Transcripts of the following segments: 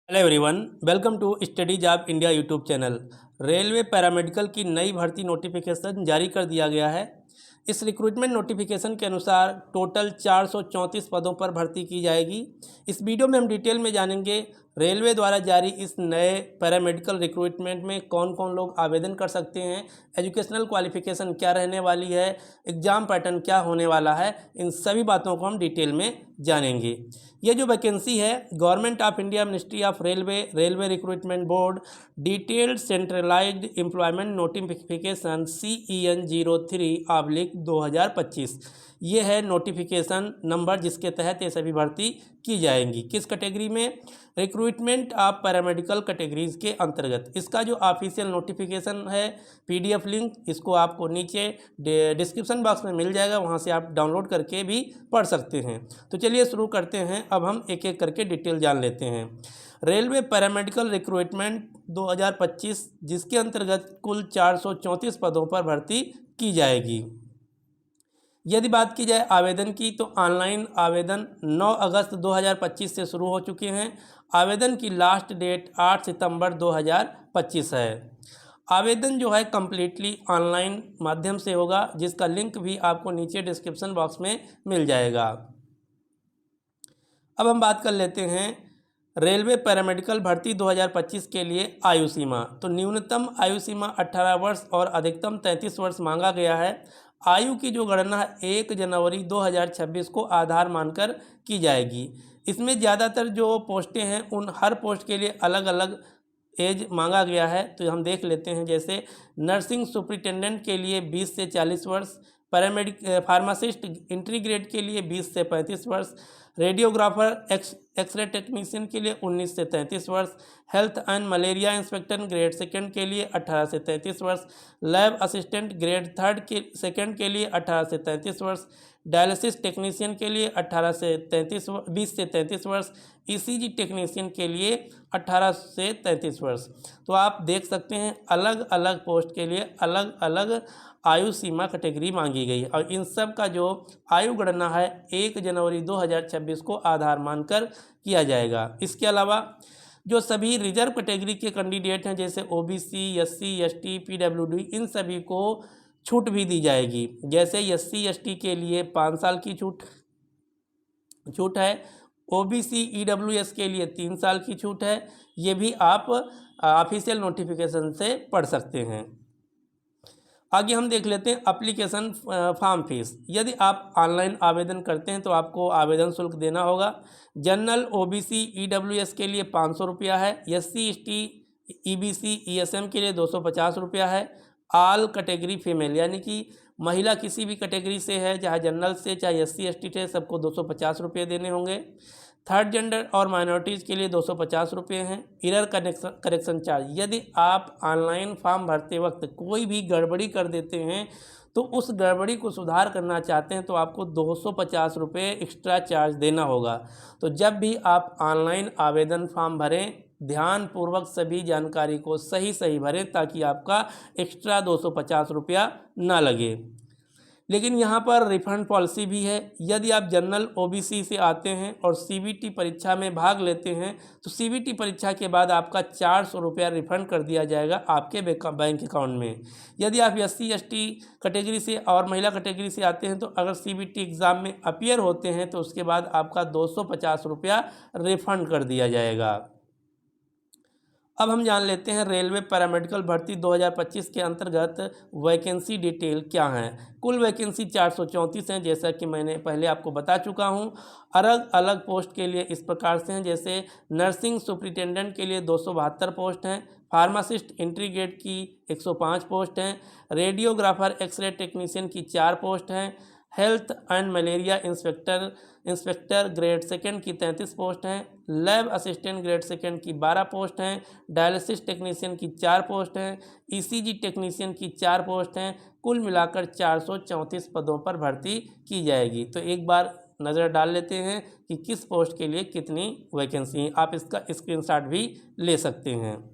Hello everyone, welcome to Study Job India YouTube channel. Railway paramedical की नई भर्ती notification जारी कर दिया गया है। इस रिक्रूटमेंट नोटिफिकेशन के अनुसार टोटल 434 पदों पर भर्ती की जाएगी। इस वीडियो में हम डिटेल में जानेंगे रेलवे द्वारा जारी इस नए पैरामेडिकल रिक्रूटमेंट में कौन कौन लोग आवेदन कर सकते हैं, एजुकेशनल क्वालिफिकेशन क्या रहने वाली है, एग्ज़ाम पैटर्न क्या होने वाला है। इन सभी बातों को हम डिटेल में जानेंगे। ये जो वैकेंसी है, government of India ministry of railway recruitment board detailed centralised employment notification CEN 03/2025, ये है नोटिफिकेशन नंबर जिसके तहत ये सभी भर्ती की जाएंगी। किस कैटेगरी में? रिक्रूटमेंट ऑफ पैरामेडिकल कैटेगरीज के अंतर्गत। इसका जो ऑफिशियल नोटिफिकेशन है, PDF लिंक इसको आपको नीचे डिस्क्रिप्शन बॉक्स में मिल जाएगा, वहाँ से आप डाउनलोड करके भी पढ़ सकते हैं। तो चलिए शुरू करते हैं। अब हम एक एक करके डिटेल जान लेते हैं। रेलवे पैरामेडिकल रिक्रूटमेंट 2025, जिसके अंतर्गत कुल 434 पदों पर भर्ती की जाएगी। यदि बात की जाए आवेदन की, तो ऑनलाइन आवेदन 9 अगस्त 2025 से शुरू हो चुके हैं। आवेदन की लास्ट डेट 8 सितंबर 2025 है। आवेदन जो है कम्प्लीटली ऑनलाइन माध्यम से होगा, जिसका लिंक भी आपको नीचे डिस्क्रिप्शन बॉक्स में मिल जाएगा। अब हम बात कर लेते हैं रेलवे पैरामेडिकल भर्ती 2025 के लिए आयु सीमा। तो न्यूनतम आयु सीमा 18 वर्ष और अधिकतम 33 वर्ष मांगा गया है। आयु की जो गणना 1 जनवरी 2026 को आधार मानकर की जाएगी। इसमें ज़्यादातर जो पोस्टें हैं, उन हर पोस्ट के लिए अलग अलग एज मांगा गया है। तो हम देख लेते हैं, जैसे नर्सिंग सुपरिटेंडेंट के लिए 20 से 40 वर्ष, फार्मासिस्ट इंट्री ग्रेड के लिए 20 से 35 वर्ष, रेडियोग्राफर एक्सरे टेक्नीशियन के लिए 19 से 33 वर्ष, health and malaria inspector grade second के लिए 18 से 33 वर्ष, लैब असिस्टेंट ग्रेड थर्ड के सेकंड के लिए 18 से 33 वर्ष, डायलिसिस टेक्नीशियन के लिए 20 से 33 वर्ष, ECG टेक्नीशियन के लिए 18 से 33 वर्ष। तो आप देख सकते हैं अलग अलग पोस्ट के लिए अलग अलग आयु सीमा कैटेगरी मांगी गई है, और इन सब का जो आयु गणना है 1 जनवरी 2026 को आधार मानकर किया जाएगा। इसके अलावा जो सभी रिजर्व कैटेगरी के कैंडिडेट हैं, जैसे OBC, SC, ST, PWD, इन सभी को छूट भी दी जाएगी। जैसे SC ST के लिए 5 साल की छूट है, OBC EWS के लिए 3 साल की छूट है। ये भी आप ऑफिशियल नोटिफिकेशन से पढ़ सकते हैं। आगे हम देख लेते हैं एप्लीकेशन फॉर्म फीस। यदि आप ऑनलाइन आवेदन करते हैं तो आपको आवेदन शुल्क देना होगा। जनरल OBC EWS के लिए 500 रुपया है, SC ST EBC ESM के लिए 250 रुपया है। ऑल कैटेगरी फीमेल, यानी कि महिला किसी भी कैटेगरी से है, चाहे जनरल से चाहे SC ST से, सबको 250 रुपये देने होंगे। थर्ड जेंडर और माइनॉरिटीज़ के लिए 250 रुपये हैं। एरर करेक्शन चार्ज, यदि आप ऑनलाइन फॉर्म भरते वक्त कोई भी गड़बड़ी कर देते हैं तो उस गड़बड़ी को सुधार करना चाहते हैं तो आपको 250 रुपये एक्स्ट्रा चार्ज देना होगा। तो जब भी आप ऑनलाइन आवेदन फॉर्म भरें, ध्यानपूर्वक सभी जानकारी को सही भरें, ताकि आपका एक्स्ट्रा 250 रुपया ना लगे। लेकिन यहाँ पर रिफंड पॉलिसी भी है। यदि आप जनरल OBC से आते हैं और CBT परीक्षा में भाग लेते हैं तो CBT परीक्षा के बाद आपका 400 रुपया रिफंड कर दिया जाएगा आपके बैंक अकाउंट में। यदि आप SC ST कैटेगरी से और महिला कैटेगरी से आते हैं तो अगर CBT एग्ज़ाम में अपीयर होते हैं तो उसके बाद आपका 250 रुपया रिफंड कर दिया जाएगा। अब हम जान लेते हैं रेलवे पैरामेडिकल भर्ती 2025 के अंतर्गत वैकेंसी डिटेल क्या हैं। कुल वैकेंसी 434 हैं, जैसा कि मैंने पहले आपको बता चुका हूं। अलग अलग पोस्ट के लिए इस प्रकार से हैं, जैसे नर्सिंग सुपरिटेंडेंट के लिए 272 पोस्ट हैं, फार्मासिस्ट इंट्री ग्रेड की 105 पोस्ट हैं, रेडियोग्राफर एक्सरे टेक्नीशियन की 4 पोस्ट हैं, health and malaria inspector grade second की 33 पोस्ट हैं, लैब असिस्टेंट ग्रेड सेकंड की 12 पोस्ट हैं, डायलिसिस टेक्नीशियन की 4 पोस्ट हैं, ECG टेक्नीशियन की 4 पोस्ट हैं। कुल मिलाकर 434 पदों पर भर्ती की जाएगी। तो एक बार नज़र डाल लेते हैं कि किस पोस्ट के लिए कितनी वैकेंसी। आप इसका स्क्रीनशॉट भी ले सकते हैं।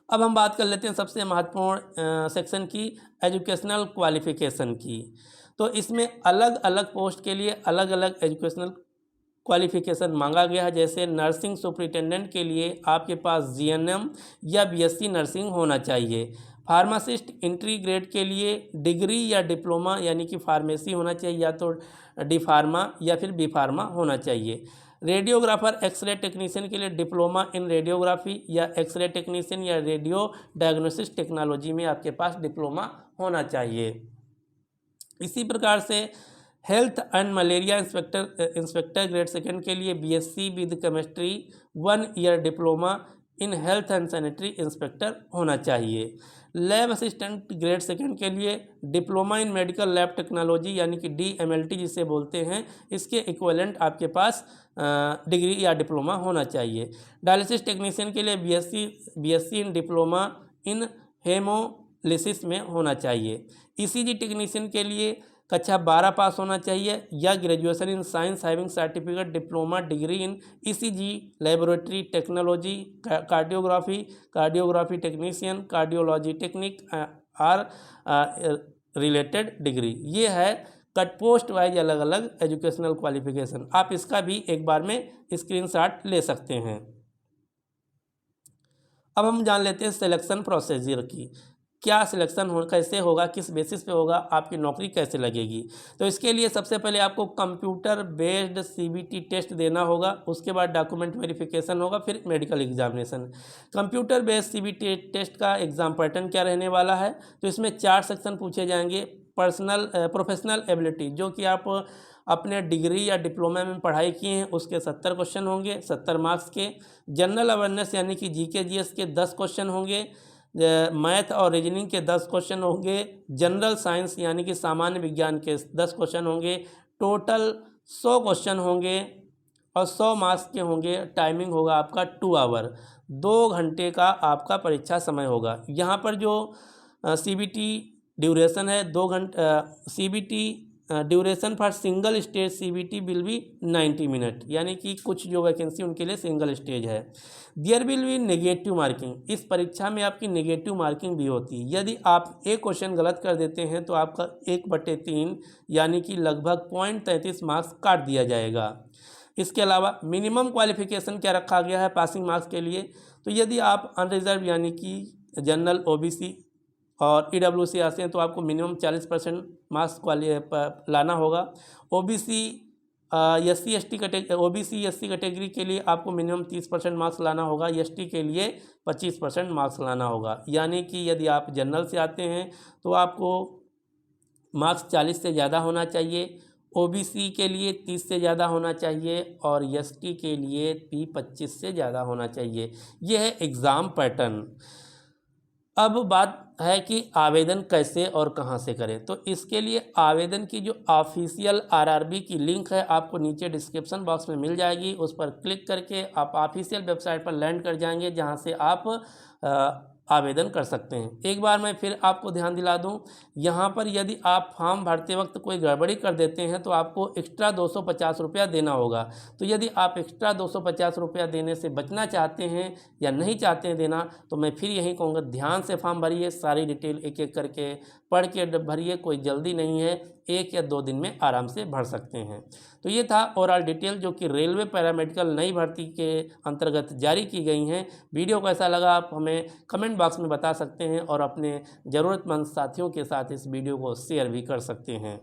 अब हम बात कर लेते हैं सबसे महत्वपूर्ण सेक्शन की, एजुकेशनल क्वालिफिकेशन की। तो इसमें अलग अलग पोस्ट के लिए अलग अलग एजुकेशनल क्वालिफिकेशन मांगा गया है। जैसे नर्सिंग सुपरिटेंडेंट के लिए आपके पास जीएनएम या बीएससी नर्सिंग होना चाहिए। फार्मासिस्ट एंट्री ग्रेड के लिए डिग्री या डिप्लोमा यानी कि फार्मेसी होना चाहिए, या तो डी फार्मा या फिर बी फार्मा होना चाहिए। रेडियोग्राफर एक्सरे टेक्नीशियन के लिए डिप्लोमा इन रेडियोग्राफी या एक्सरे टेक्नीशियन या रेडियो डायग्नोसिस टेक्नोलॉजी में आपके पास डिप्लोमा होना चाहिए। इसी प्रकार से health and malaria inspector grade second के लिए BSc with chemistry 1 year diploma in health and sanitary inspector होना चाहिए। लैब असिस्टेंट ग्रेड सेकंड के लिए diploma in medical lab technology यानी कि DMLT जिसे बोलते हैं, इसके इक्विवेलेंट आपके पास डिग्री या डिप्लोमा होना चाहिए। डायलिसिस टेक्नीशियन के लिए BSc in diploma in haemolysis में होना चाहिए। ECG टेक्नीशियन के लिए कक्षा 12 पास होना चाहिए या graduation in science having certificate diploma degree in ECG laboratory technology cardiography technician cardiology technique or related degree. ये है कट पोस्ट वाइज अलग अलग एजुकेशनल क्वालिफिकेशन। आप इसका भी एक बार में स्क्रीनशॉट ले सकते हैं। अब हम जान लेते हैं सिलेक्शन प्रोसीजर की। क्या सिलेक्शन कैसे होगा, किस बेसिस पे होगा, आपकी नौकरी कैसे लगेगी। तो इसके लिए सबसे पहले आपको कंप्यूटर बेस्ड CBT टेस्ट देना होगा, उसके बाद डॉक्यूमेंट वेरिफिकेशन होगा, फिर medical examination. Computer based CBT test का एग्ज़ाम पैटर्न क्या रहने वाला है, तो इसमें 4 सेक्शन पूछे जाएंगे। प्रोफेशनल एबिलिटी, जो कि आप अपने डिग्री या डिप्लोमा में पढ़ाई किए हैं उसके 70 क्वेश्चन होंगे 70 मार्क्स के। जनरल अवेयरनेस यानी कि GK GS के 10 क्वेश्चन होंगे। मैथ और रीजनिंग के 10 क्वेश्चन होंगे। जनरल साइंस यानी कि सामान्य विज्ञान के 10 क्वेश्चन होंगे। टोटल 100 क्वेश्चन होंगे और 100 मार्क्स के होंगे। टाइमिंग होगा आपका 2 आवर, 2 घंटे का आपका परीक्षा समय होगा। यहाँ पर जो CBT ड्यूरेशन है 2 घंटे। CBT duration for single stage CBT will be 90 minute, यानी कि कुछ जो वैकेंसी उनके लिए सिंगल स्टेज है। There will be negative marking, इस परीक्षा में आपकी नेगेटिव मार्किंग भी होती है। यदि आप एक क्वेश्चन गलत कर देते हैं तो आपका 1/3 यानी कि लगभग 0.33 मार्क्स काट दिया जाएगा। इसके अलावा मिनिमम क्वालिफिकेशन क्या रखा गया है पासिंग मार्क्स के लिए, तो यदि आप अनरिजर्व यानी कि जनरल OBC और EWC आते हैं तो आपको मिनिमम 40% मार्क्स लाना होगा। OBC SC कैटेगरी के लिए आपको मिनिमम 30% मार्क्स लाना होगा। ST के लिए 25% मार्क्स लाना होगा। यानी कि यदि आप जनरल से आते हैं तो आपको मार्क्स 40 से ज़्यादा होना चाहिए, OBC के लिए 30 से ज़्यादा होना चाहिए और ST के लिए भी 25 से ज़्यादा होना चाहिए। यह है एग्ज़ाम पैटर्न। अब बात है कि आवेदन कैसे और कहां से करें, तो इसके लिए आवेदन की जो ऑफिशियल RRB की लिंक है आपको नीचे डिस्क्रिप्शन बॉक्स में मिल जाएगी। उस पर क्लिक करके आप ऑफिशियल वेबसाइट पर लैंड कर जाएंगे जहां से आप आवेदन कर सकते हैं। एक बार मैं फिर आपको ध्यान दिला दूं, यहाँ पर यदि आप फॉर्म भरते वक्त कोई गड़बड़ी कर देते हैं तो आपको एक्स्ट्रा 250 रुपया देना होगा। तो यदि आप एक्स्ट्रा 250 रुपया देने से बचना चाहते हैं या नहीं चाहते हैं देना, तो मैं फिर यही कहूँगा ध्यान से फॉर्म भरिए, सारी डिटेल एक एक करके पढ़ के भरिए, कोई जल्दी नहीं है, 1 या 2 दिन में आराम से भर सकते हैं। तो ये था ओवरऑल डिटेल जो कि रेलवे पैरामेडिकल नई भर्ती के अंतर्गत जारी की गई हैं। वीडियो कैसा लगा आप हमें कमेंट बॉक्स में बता सकते हैं और अपने ज़रूरतमंद साथियों के साथ इस वीडियो को शेयर भी कर सकते हैं।